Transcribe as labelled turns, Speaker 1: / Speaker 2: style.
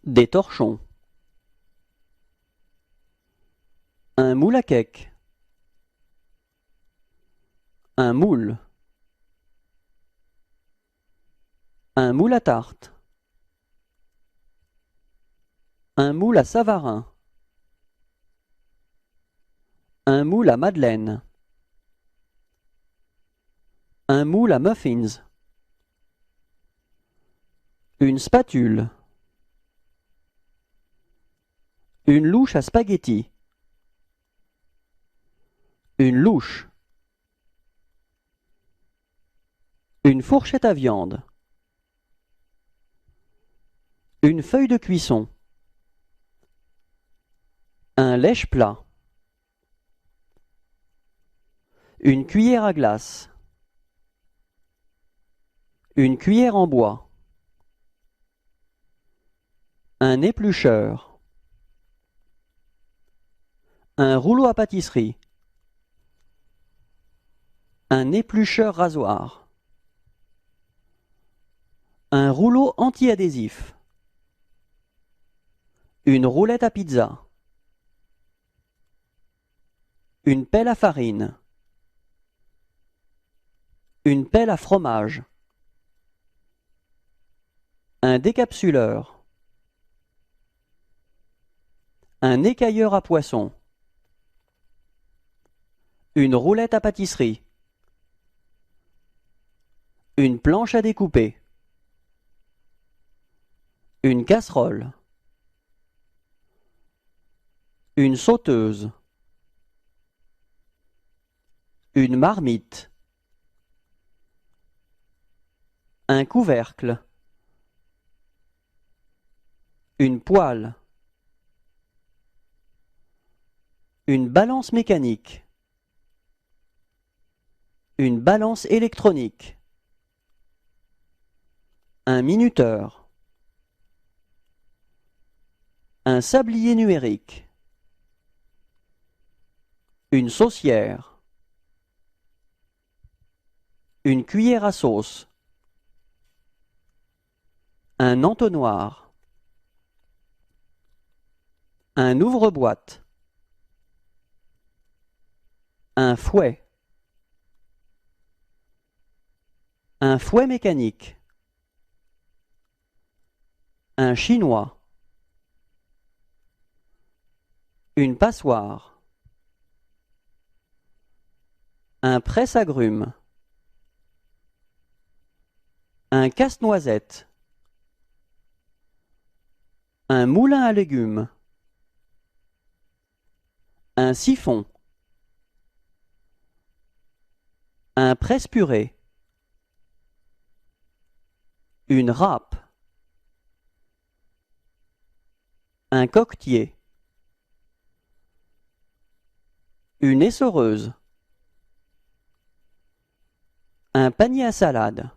Speaker 1: Des torchons. Un moule à cake. Un moule. Un moule à tarte. Un moule à Savarin. Un moule à madeleine. Un moule à muffins. Une spatule. Une louche à spaghetti. Une louche. Une fourchette à viande. Une feuille de cuisson. Un lèche-plat. Une cuillère à glace. Une cuillère en bois. Un éplucheur. Un rouleau à pâtisserie. Un éplucheur rasoir. Un rouleau anti-adhésif. Une roulette à pizza. Une pelle à farine. Une pelle à fromage. Un décapsuleur. Un écailleur à poisson. Une roulette à pâtisserie. Une planche à découper. Une casserole. Une sauteuse. Une marmite. Un couvercle. Une poêle. Une balance mécanique. Une balance électronique. Un minuteur. Un sablier numérique. Une saucière. Une cuillère à sauce. Un entonnoir. Un ouvre-boîte. Un fouet. Un fouet mécanique. Un chinois. Une passoire. Un presse-agrumes. Un casse-noisette. Un moulin à légumes. Un siphon. Un presse-purée. Une râpe. Un coquetier. Une essoreuse. Un panier à salade.